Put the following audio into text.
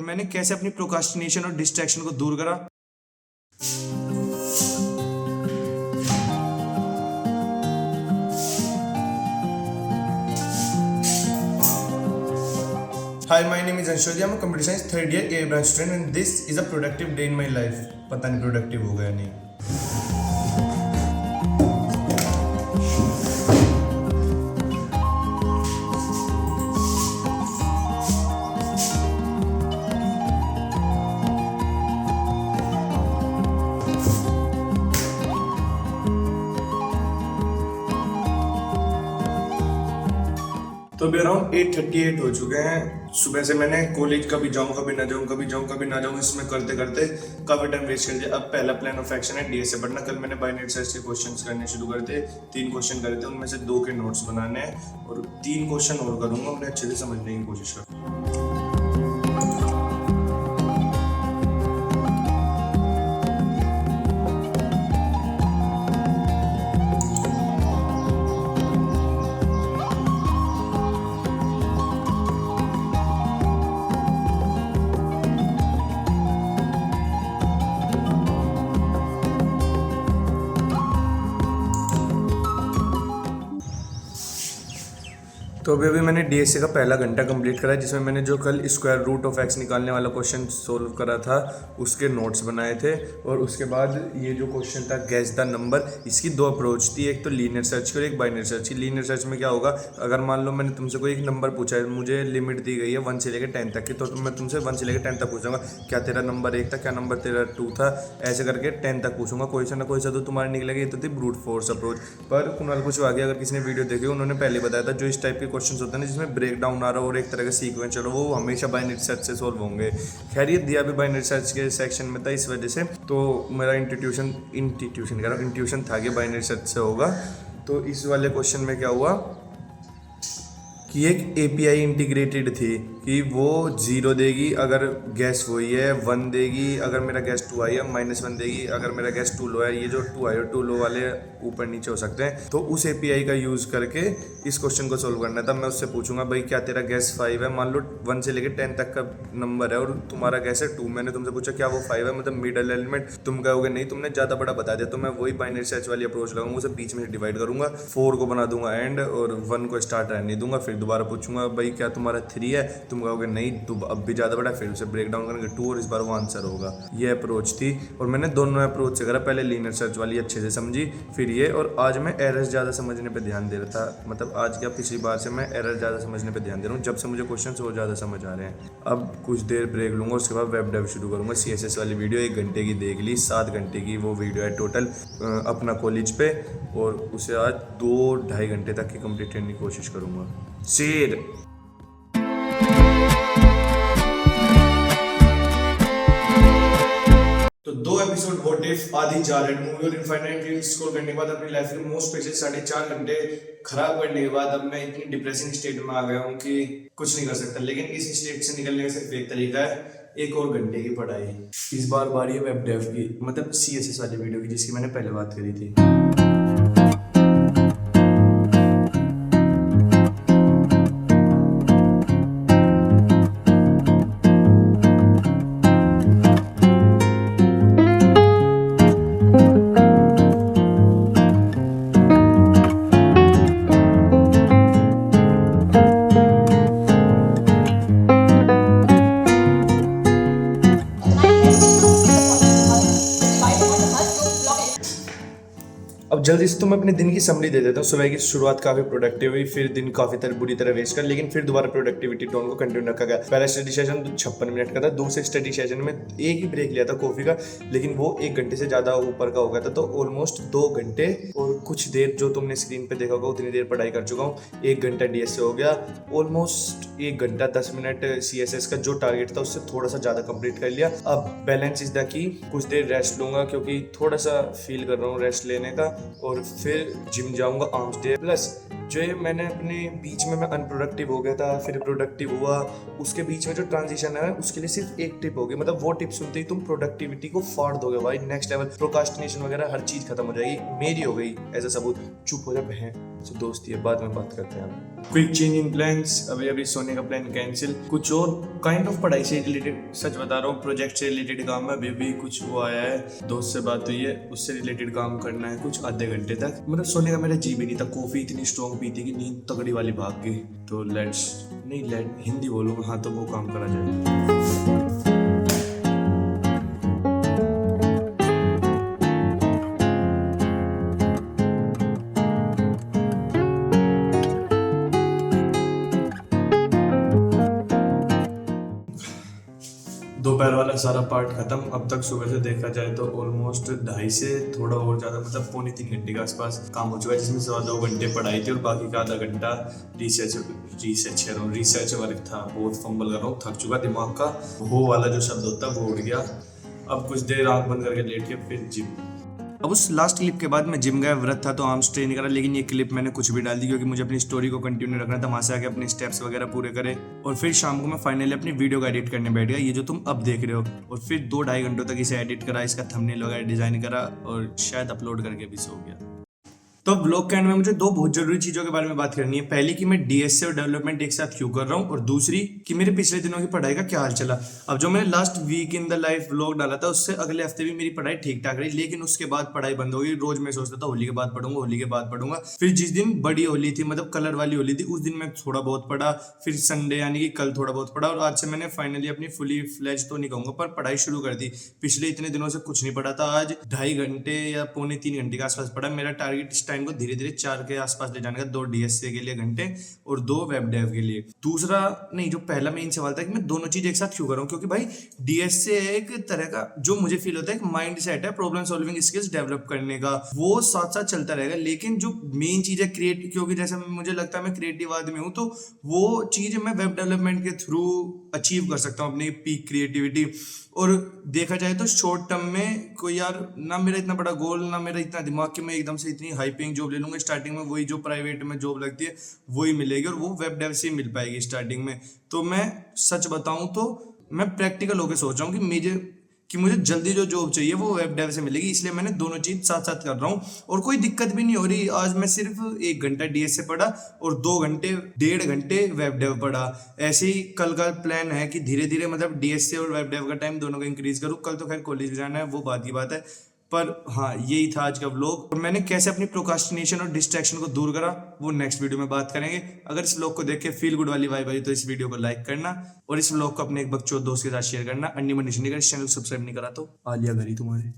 मैंने कैसे अपनी प्रोक्रास्टिनेशन और डिस्ट्रैक्शन को दूर करा। Hi, my name is Anshul. I'm a computer science third year A branch student and this is a productive day in my life. पता नहीं productive हो गया नहीं। तो अभी अराउंड 8:38 हो चुके हैं। सुबह से मैंने कॉलेज कभी जाऊँ कभी ना जाऊँ, कभी जाऊँ कभी ना जाऊँ, इसमें करते करते काफ़ी टाइम वेस्ट कर दिया। अब पहला प्लान ऑफ एक्शन है डीएस से पढ़ना। कल मैंने बाइनरी सर्च के क्वेश्चंस करने शुरू कर दिए। 3 क्वेश्चन करे थे, उनमें से 2 के नोट्स बनाने हैं और 3 क्वेश्चन और करूँगा। उन्हें अच्छे से समझने की कोशिश करूँगा। तो अभी मैंने डीएसए का पहला घंटा कंप्लीट करा, जिसमें मैंने जो कल स्क्वायर रूट ऑफ एक्स निकालने वाला क्वेश्चन सोल्व करा था उसके नोट्स बनाए थे। और उसके बाद ये जो क्वेश्चन था गैस द नंबर, इसकी 2 अप्रोच थी, एक तो लीनियर सर्च की और एक बाइनरी सर्च की। लीनियर सर्च में क्या होगा, अगर मान लो मैंने तुमसे कोई एक नंबर पूछा है, मुझे लिमिट दी गई है 1 से लेकर 10 तक की, तो मैं तुमसे 1 से लेकर 10 तक पूछूंगा क्या तेरा नंबर 1 था, क्या नंबर तेरा 2 था, ऐसे करके 10 तक पूछूंगा। कोई सा ना कोई सा तो तुम्हारा निकलेगा। ये तो थी ब्रूट फोर्स अप्रोच। पर कुणाल कुशवाहा की अगर किसी ने वीडियो देखी, उन्होंने पहले बताया था जो इस टाइप के क्वेश्चन होते हैं ना, जिसमें ब्रेक डाउन आ रहा हो और एक तरह का सीक्वेंस चलो, वो हमेशा बाइनरी सर्च से सोल्व होंगे। खैर ये दिया भी बाइनरी सर्च के सेक्शन में था, इस वजह से तो मेरा इंट्यूशन था कि बाइनरी सर्च से होगा। तो इस वाले क्वेश्चन में क्या हुआ कि एक एपीआई इंटीग्रेटेड थी कि वो 0 देगी अगर गैस वही है, 1 देगी अगर मेरा गैस 2 आई है, -1 देगी अगर मेरा गैस 2 लो है। ये जो 2 आई और 2 लो वाले ऊपर नीचे हो सकते हैं। तो उस एपीआई का यूज़ करके इस क्वेश्चन को सोल्व करना था। मैं उससे पूछूंगा भाई क्या तेरा गैस 5 है, मान लो 1 से लेकर 10 तक का नंबर है और तुम्हारा गैस है 2। मैंने तुमसे पूछा क्या वो 5 है, मतलब मिडल एलिमेंट। तुम कहोगे नहीं, तुमने ज़्यादा बड़ा बता दिया। तो मैं वही बाइनरी सर्च वाली अप्रोच लगाऊंगा, उसे बीच में डिवाइड करूंगा, 4 को बना दूंगा एंड और 1 को स्टार्ट रहने दूंगा। फिर दोबारा पूछूंगा भाई क्या तुम्हारा 3 है, तुम कहोगे नहीं अब भी ज़्यादा बड़ा, फिर उसे ब्रेक डाउन करेंगे 2 और इस बार वो आंसर होगा। ये अप्रोच थी और मैंने दोनों अप्रोच से करा। पहले लीनियर सर्च वाली अच्छे से समझी, फिर ये। और आज मैं एरर्स ज़्यादा समझने पे ध्यान दे रहा था, मतलब आज क्या पिछली बार से मैं एरर ज़्यादा समझने पे ध्यान दे रहा हूँ, जब से मुझे क्वेश्चन और ज़्यादा समझ आ रहे हैं। अब कुछ देर ब्रेक लूँगा, उसके बाद वेब डेव शुरू करूँगा। CSS वाली वीडियो 1 घंटे की देख ली, 7 घंटे की वो वीडियो है टोटल अपना कॉलेज पे, और उसे आज 2-2.5 घंटे तक की कंप्लीट करने की कोशिश करूँगा। शेर तो 2 एपिसोड व्हाट इफ, आधी जार एंड मूवी और इनफाइनाइट रील्स स्क्रॉल करने के बाद अपनी लाइफ के मोस्ट प्रेशियस 4.5 घंटे खराब करने के बाद अब मैं इतनी डिप्रेसिंग स्टेट में आ गया हूँ कि कुछ नहीं कर सकता। लेकिन इस स्टेट से निकलने का सिर्फ एक तरीका है, 1 और घंटे की पढ़ाई। इस बार बारी है वेब डेव की, मतलब CSS वाली वीडियो की, जिसकी मैंने पहले बात करी थी। अब जल्दी से तो मैं अपने दिन की समरी दे देता हूँ। सुबह की शुरुआत काफी प्रोडक्टिव हुई, फिर दिन काफी बुरी तरह वेस्ट कर, लेकिन फिर दोबारा प्रोडक्टिविटी टोन को कंटिन्यू रखा गया। पहला स्टडी सेशन 56 मिनट का था, दूसरे स्टडी सेशन में एक ही ब्रेक लिया था कॉफी का, लेकिन वो 1 घंटे से ज्यादा ऊपर का हो गया था। तो ऑलमोस्ट 2 घंटे और कुछ देर जो तुमने स्क्रीन पे देखा होगा उतनी देर पढ़ाई कर चुका हूँ। 1 घंटा डीएस से हो गया, ऑलमोस्ट 1 घंटा 10 मिनट CSS का जो टारगेट था उससे थोड़ा सा ज्यादा कंप्लीट कर लिया। अब बैलेंस इज द की, कुछ देर रेस्ट लूंगा क्योंकि थोड़ा सा फील कर रहा हूँ रेस्ट लेने का, और फिर जिम जाऊंगा आर्म्स डे प्लस जो ये मैंने अपने बीच में मैं अनप्रोडक्टिव हो गया था, फिर प्रोडक्टिव हुआ, उसके बीच में जो ट्रांजिशन है उसके लिए सिर्फ एक टिप होगी, मतलब वो टिप सुनते ही तुम प्रोडक्टिविटी को फाड़ दोगे भाई, नेक्स्ट लेवल, प्रोकास्टिनेशन वगैरह हर चीज खत्म हो जाएगी। मेरी हो गई एज अ सबूत। चुप हो जा बहन, तो दोस्ती है, बाद में बात करते हैं। क्विक चेंज इन प्लान्स, अभी सोने का प्लान कैंसिल, कुछ और काइंड ऑफ पढ़ाई से रिलेटेड, सच बता रहा हूँ प्रोजेक्ट से रिलेटेड काम है, अभी भी कुछ वो आया है, दोस्त से बात हुई है, उससे रिलेटेड काम करना है कुछ आधे घंटे तक। मतलब सोने का मेरा जी भी नहीं था, कॉफी इतनी स्ट्रॉन्ग पी थी कि नींद तगड़ी वाली भाग गई। तो हिंदी बोलूंगा, हाँ, तो वो काम करा जाए। दोपहर वाला सारा पार्ट खत्म, अब तक सुबह से देखा जाए तो ऑलमोस्ट 2.5 से थोड़ा और ज्यादा, मतलब 2.75 घंटे के आसपास काम हो चुका है, जिसमें 2 घंटे पढ़ाई थी और बाकी का आधा घंटा रिसर्च वर्क था। बहुत फंबल कर रहा हूँ, थक चुका, दिमाग का वो वाला जो शब्द होता है वो उड़ गया। अब कुछ देर आंख बंद करके लेट के फिर जिम। अब उस लास्ट क्लिप के बाद मैं जिम गया, व्रत था तो आर्म्स ट्रेन करा, लेकिन ये क्लिप मैंने कुछ भी डाल दी क्योंकि मुझे अपनी स्टोरी को कंटिन्यू रखना था, वहां से आके अपने स्टेप्स वगैरह पूरे करे। और फिर शाम को मैं फाइनली अपनी वीडियो का एडिट करने बैठ गया, ये जो तुम अब देख रहे हो। और फिर 2-2.5 घंटों तक इसे एडिट करा, इसका थंबनेल वगैरह डिजाइन करा और शायद अपलोड करके भी सो गया। तो ब्लॉग के एंड में मुझे 2 बहुत जरूरी चीजों के बारे में बात करनी है। पहली कि मैं डीएसए और डेवलपमेंट एक साथ क्यों कर रहा हूँ, और दूसरी कि मेरे पिछले दिनों की पढ़ाई का क्या हाल चला। अब जो मैंने last week in the life blog डाला था, उससे अगले हफ्ते भी मेरी पढ़ाई ठीक ठाक रही, लेकिन उसके बाद पढ़ाई बंद हो गई। रोज मैं सोचता था होली के बाद पढ़ूंगा, होली के बाद पढ़ूंगा। फिर जिस दिन बड़ी होली थी, मतलब कलर वाली होली थी, उस दिन मैं थोड़ा बहुत पढ़ा। फिर संडे यानी कि कल थोड़ा बहुत पढ़ा, और आज से मैंने फाइनली अपनी फुली फ्लेज तो नहीं कहूंगा पर पढ़ाई शुरू कर दी। पिछले इतने दिनों से कुछ नहीं पढ़ा था, आज 2.5 घंटे या 2.75 घंटे के आसपास पढ़ा। मेरा टारगेट इस टाइम को धीरे धीरे 4 के आसपास ले जाने का, 2 डीएसए के लिए घंटे और 2 वेब डेव के लिए। दूसरा नहीं, जो पहला मेन सवाल था कि मैं दोनों चीज एक साथ क्यों कर रहा हूं, क्योंकि भाई डीएसए एक तरह का, जो मुझे फील होता है, एक माइंड सेट है प्रॉब्लम सॉल्विंग स्किल्स डेवलप करने का, वो साथ साथ चलता रहेगा। लेकिन जो मेन चीज है क्रिएट, क्योंकि जैसे मुझे लगता है मैं क्रिएटिव आदमी हूं, तो वो चीज मैं वेब डेवलपमेंट के थ्रू अचीव कर सकता हूं अपनी पीक क्रिएटिविटी। और देखा जाए तो शॉर्ट टर्म में कोई यार, ना मेरा इतना बड़ा गोल, ना मेरा इतना दिमाग कि मैं एकदम से इतनी हाई पेइंग जॉब ले लूंगा। स्टार्टिंग में वही जो प्राइवेट में जॉब लगती है वही मिलेगी, और वो वेब डेव से मिल पाएगी स्टार्टिंग में। तो मैं सच बताऊं तो मैं प्रैक्टिकल होकर सोच रहा हूँ कि मुझे जल्दी जो जॉब चाहिए वो वेब डेव से मिलेगी, इसलिए मैंने दोनों चीज साथ साथ कर रहा हूँ। और कोई दिक्कत भी नहीं हो रही। आज मैं सिर्फ 1 घंटा डीएस से पढ़ा और 1.5 घंटे वेब डेव पढ़ा। ऐसे ही कल का प्लान है कि धीरे धीरे, मतलब डीएस से और वेब डेव का टाइम दोनों को इंक्रीज करूँ। कल तो खैर कॉलेज जाना है, वो बात की बात है। पर हाँ, यही था आज का व्लॉग, और मैंने कैसे अपनी प्रोकास्टिनेशन और डिस्ट्रैक्शन को दूर करा वो नेक्स्ट वीडियो में बात करेंगे। अगर इस व्लॉग को देख के फील गुड वाली वाइब आई तो इस वीडियो को लाइक करना, और इस व्लॉग को अपने एक बकचोद दोस्त के साथ शेयर करना। अन्य मनीष नहीं कर, इस चैनल को सब्सक्राइब नहीं करा तो आलिया घरी तुम्हारे।